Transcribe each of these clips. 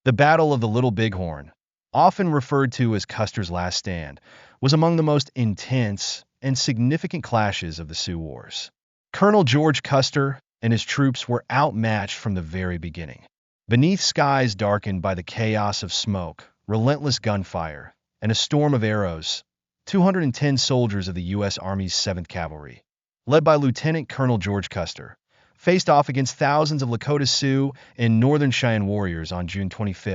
The Battle of the Little Bighorn, often referred to as Custer's Last Stand, was among the most intense and significant clashes of the Sioux Wars. Colonel George Custer and his troops were outmatched from the very beginning. Beneath skies darkened by the chaos of smoke, relentless gunfire, and a storm of arrows, 210 soldiers of the U.S. Army's 7th Cavalry, led by Lieutenant Colonel George Custer, faced off against thousands of Lakota Sioux and Northern Cheyenne warriors on June 25,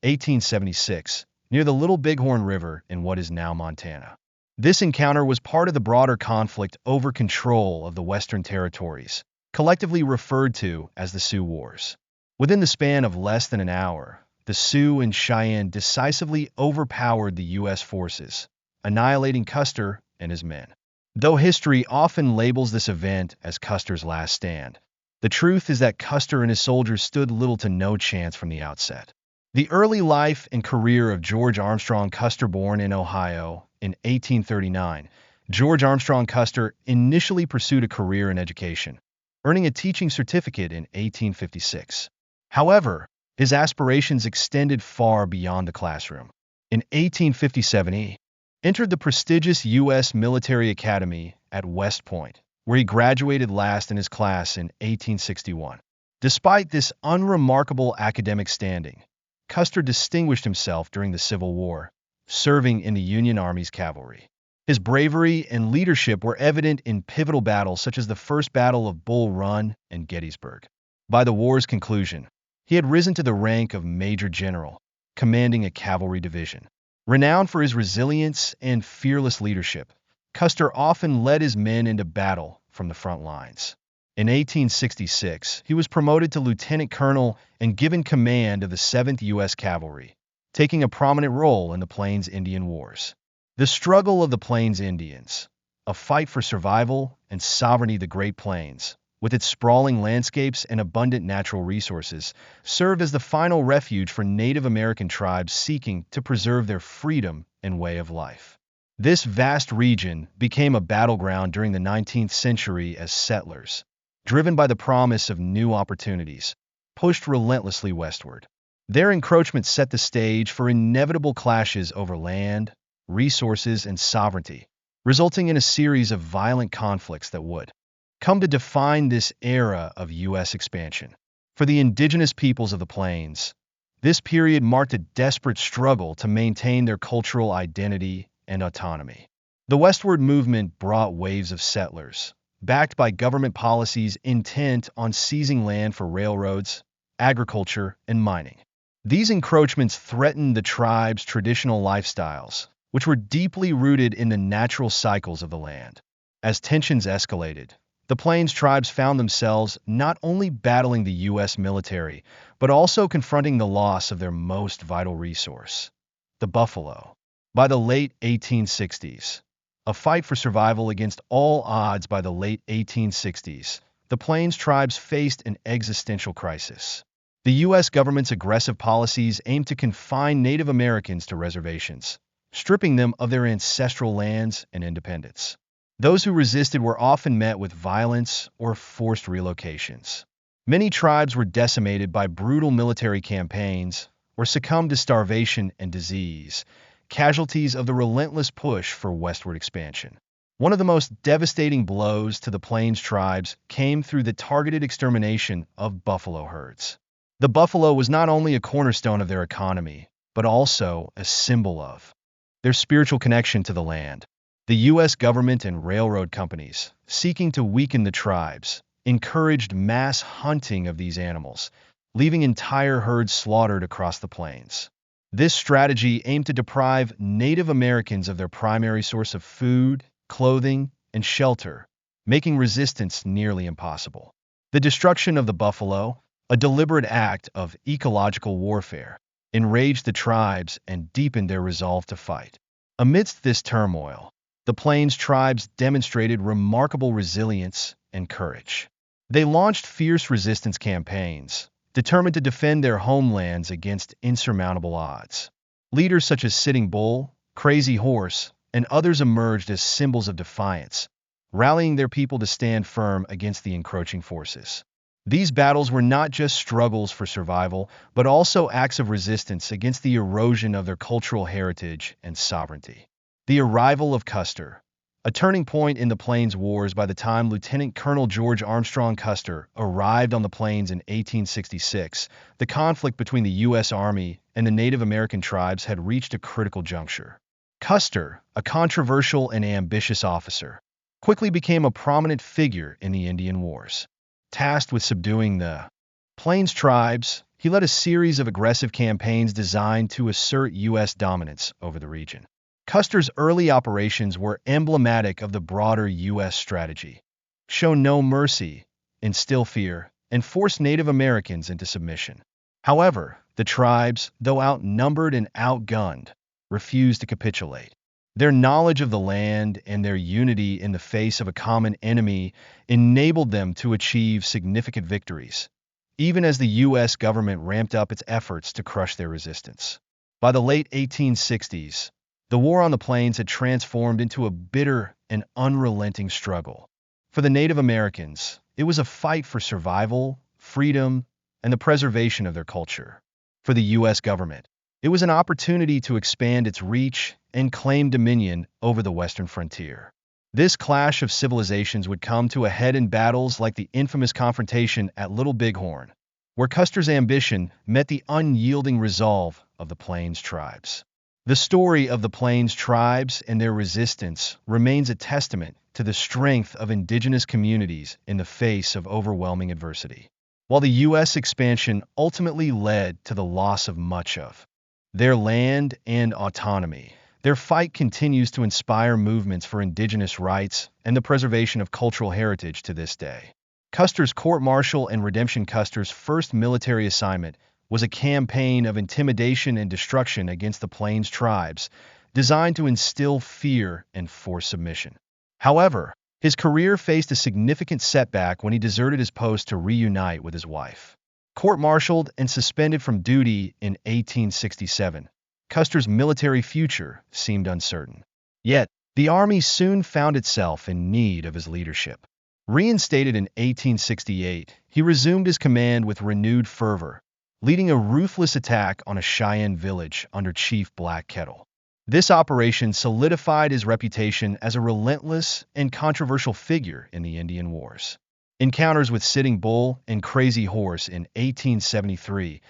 1876, near the Little Bighorn River in what is now Montana. This encounter was part of the broader conflict over control of the Western Territories, collectively referred to as the Sioux Wars. Within the span of less than an hour, the Sioux and Cheyenne decisively overpowered the U.S. forces, annihilating Custer and his men. Though history often labels this event as Custer's last stand, the truth is that Custer and his soldiers stood little to no chance from the outset. The early life and career of George Armstrong Custer, born in Ohio in 1839, George Armstrong Custer initially pursued a career in education, earning a teaching certificate in 1856. However, his aspirations extended far beyond the classroom. In 1857, he entered the prestigious U.S. Military Academy at West Point, where he graduated last in his class in 1861. Despite this unremarkable academic standing, Custer distinguished himself during the Civil War, serving in the Union Army's cavalry. His bravery and leadership were evident in pivotal battles such as the First Battle of Bull Run and Gettysburg. By the war's conclusion, he had risen to the rank of Major General, commanding a cavalry division. Renowned for his resilience and fearless leadership, Custer often led his men into battle from the front lines. In 1866, he was promoted to lieutenant colonel and given command of the 7th U.S. Cavalry, taking a prominent role in the Plains Indian Wars. The struggle of the Plains Indians, a fight for survival and sovereignty of the Great Plains, with its sprawling landscapes and abundant natural resources, served as the final refuge for Native American tribes seeking to preserve their freedom and way of life. This vast region became a battleground during the 19th century as settlers, driven by the promise of new opportunities, pushed relentlessly westward. Their encroachment set the stage for inevitable clashes over land, resources, and sovereignty, resulting in a series of violent conflicts that would come to define this era of U.S. expansion. For the indigenous peoples of the Plains, this period marked a desperate struggle to maintain their cultural identity and autonomy. The westward movement brought waves of settlers, backed by government policies intent on seizing land for railroads, agriculture, and mining. These encroachments threatened the tribe's traditional lifestyles, which were deeply rooted in the natural cycles of the land. As tensions escalated, the Plains tribes found themselves not only battling the U.S. military, but also confronting the loss of their most vital resource, the buffalo. By the late 1860s, a fight for survival against all odds. By the late 1860s, the Plains tribes faced an existential crisis. The U.S. government's aggressive policies aimed to confine Native Americans to reservations, stripping them of their ancestral lands and independence. Those who resisted were often met with violence or forced relocations. Many tribes were decimated by brutal military campaigns or succumbed to starvation and disease, casualties of the relentless push for westward expansion. One of the most devastating blows to the Plains tribes came through the targeted extermination of buffalo herds. The buffalo was not only a cornerstone of their economy, but also a symbol of their spiritual connection to the land. The U.S. government and railroad companies, seeking to weaken the tribes, encouraged mass hunting of these animals, leaving entire herds slaughtered across the plains. This strategy aimed to deprive Native Americans of their primary source of food, clothing, and shelter, making resistance nearly impossible. The destruction of the buffalo, a deliberate act of ecological warfare, enraged the tribes and deepened their resolve to fight. Amidst this turmoil, the Plains tribes demonstrated remarkable resilience and courage. They launched fierce resistance campaigns, determined to defend their homelands against insurmountable odds. Leaders such as Sitting Bull, Crazy Horse, and others emerged as symbols of defiance, rallying their people to stand firm against the encroaching forces. These battles were not just struggles for survival, but also acts of resistance against the erosion of their cultural heritage and sovereignty. The arrival of Custer, a turning point in the Plains Wars. By the time Lieutenant Colonel George Armstrong Custer arrived on the plains in 1866, the conflict between the U.S. Army and the Native American tribes had reached a critical juncture. Custer, a controversial and ambitious officer, quickly became a prominent figure in the Indian Wars. Tasked with subduing the Plains tribes, he led a series of aggressive campaigns designed to assert U.S. dominance over the region. Custer's early operations were emblematic of the broader U.S. strategy: show no mercy, instill fear, and force Native Americans into submission. However, the tribes, though outnumbered and outgunned, refused to capitulate. Their knowledge of the land and their unity in the face of a common enemy enabled them to achieve significant victories, even as the U.S. government ramped up its efforts to crush their resistance. By the late 1860s, the War on the Plains had transformed into a bitter and unrelenting struggle. For the Native Americans, it was a fight for survival, freedom, and the preservation of their culture. For the U.S. government, it was an opportunity to expand its reach and claim dominion over the western frontier. This clash of civilizations would come to a head in battles like the infamous confrontation at Little Bighorn, where Custer's ambition met the unyielding resolve of the Plains tribes. The story of the Plains tribes and their resistance remains a testament to the strength of indigenous communities in the face of overwhelming adversity. While the U.S. expansion ultimately led to the loss of much of their land and autonomy, their fight continues to inspire movements for indigenous rights and the preservation of cultural heritage to this day. Custer's court-martial and redemption. Custer's first military assignment was a campaign of intimidation and destruction against the Plains tribes, designed to instill fear and force submission. However, his career faced a significant setback when he deserted his post to reunite with his wife. Court-martialed and suspended from duty in 1867, Custer's military future seemed uncertain. Yet, the Army soon found itself in need of his leadership. Reinstated in 1868, he resumed his command with renewed fervor, leading a ruthless attack on a Cheyenne village under Chief Black Kettle. This operation solidified his reputation as a relentless and controversial figure in the Indian Wars. Encounters with Sitting Bull and Crazy Horse in 1873,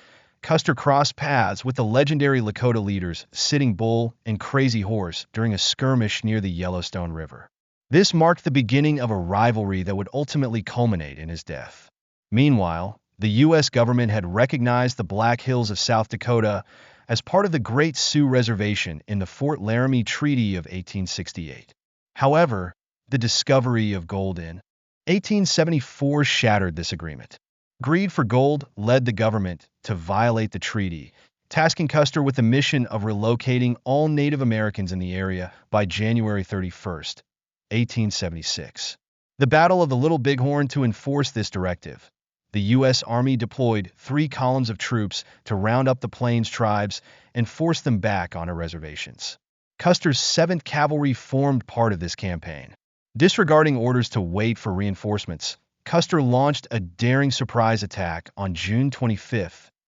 Custer crossed paths with the legendary Lakota leaders Sitting Bull and Crazy Horse during a skirmish near the Yellowstone River. This marked the beginning of a rivalry that would ultimately culminate in his death. Meanwhile, the U.S. government had recognized the Black Hills of South Dakota as part of the Great Sioux Reservation in the Fort Laramie Treaty of 1868. However, the discovery of gold in 1874 shattered this agreement. Greed for gold led the government to violate the treaty, tasking Custer with the mission of relocating all Native Americans in the area by January 31st, 1876. The Battle of the Little Bighorn. To enforce this directive, the U.S. Army deployed 3 columns of troops to round up the Plains tribes and force them back onto reservations. Custer's 7th Cavalry formed part of this campaign. Disregarding orders to wait for reinforcements, Custer launched a daring surprise attack on June 25,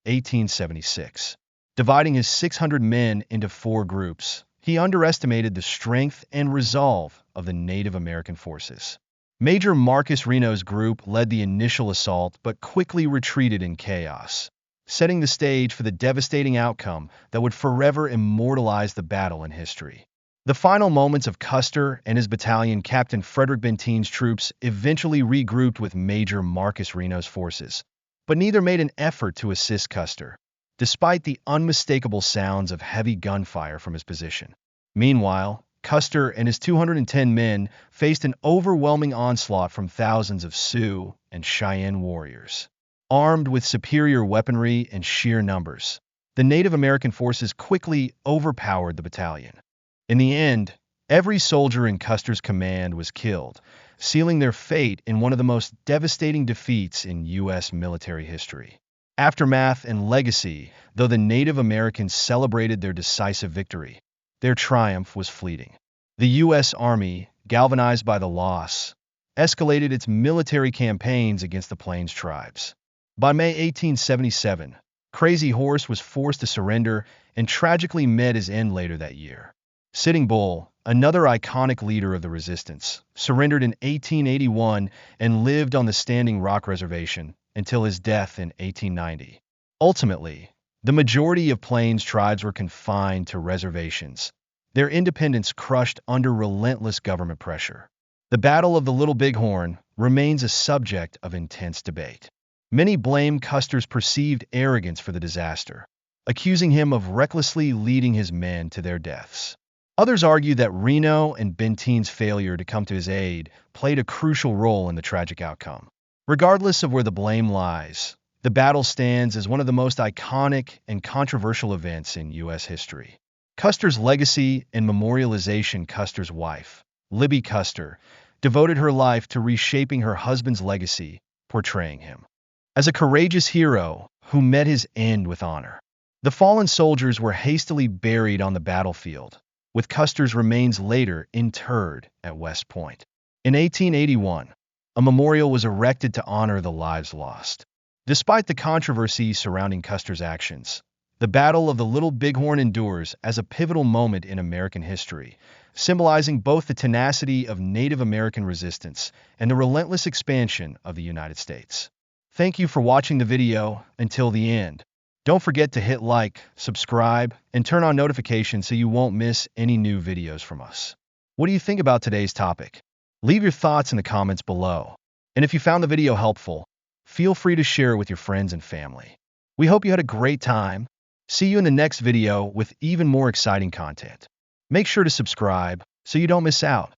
1876. Dividing his 600 men into 4 groups, he underestimated the strength and resolve of the Native American forces. Major Marcus Reno's group led the initial assault but quickly retreated in chaos, setting the stage for the devastating outcome that would forever immortalize the battle in history. The final moments of Custer and his battalion, Captain Frederick Bentine's troops, eventually regrouped with Major Marcus Reno's forces, but neither made an effort to assist Custer, despite the unmistakable sounds of heavy gunfire from his position. Meanwhile, Custer and his 210 men faced an overwhelming onslaught from thousands of Sioux and Cheyenne warriors. Armed with superior weaponry and sheer numbers, the Native American forces quickly overpowered the battalion. In the end, every soldier in Custer's command was killed, sealing their fate in one of the most devastating defeats in U.S. military history. Aftermath and legacy. Though the Native Americans celebrated their decisive victory, their triumph was fleeting. The U.S. Army, galvanized by the loss escalated its military campaigns against the Plains tribes. By May 1877, Crazy Horse was forced to surrender and tragically met his end later that year. Sitting Bull, another iconic leader of the resistance, surrendered in 1881 and lived on the Standing Rock Reservation until his death in 1890. Ultimately, the majority of Plains tribes were confined to reservations, their independence crushed under relentless government pressure. The Battle of the Little Bighorn remains a subject of intense debate. Many blame Custer's perceived arrogance for the disaster, accusing him of recklessly leading his men to their deaths. Others argue that Reno and Benteen's failure to come to his aid played a crucial role in the tragic outcome. Regardless of where the blame lies, the battle stands as one of the most iconic and controversial events in U.S. history. Custer's legacy and memorialization. Custer's wife, Libby Custer, devoted her life to reshaping her husband's legacy, portraying him as a courageous hero who met his end with honor. The fallen soldiers were hastily buried on the battlefield, with Custer's remains later interred at West Point. In 1881, a memorial was erected to honor the lives lost. Despite the controversy surrounding Custer's actions, the Battle of the Little Bighorn endures as a pivotal moment in American history, symbolizing both the tenacity of Native American resistance and the relentless expansion of the United States. Thank you for watching the video until the end. Don't forget to hit like, subscribe, and turn on notifications so you won't miss any new videos from us. What do you think about today's topic? Leave your thoughts in the comments below. And if you found the video helpful, feel free to share it with your friends and family. We hope you had a great time. See you in the next video with even more exciting content. Make sure to subscribe so you don't miss out.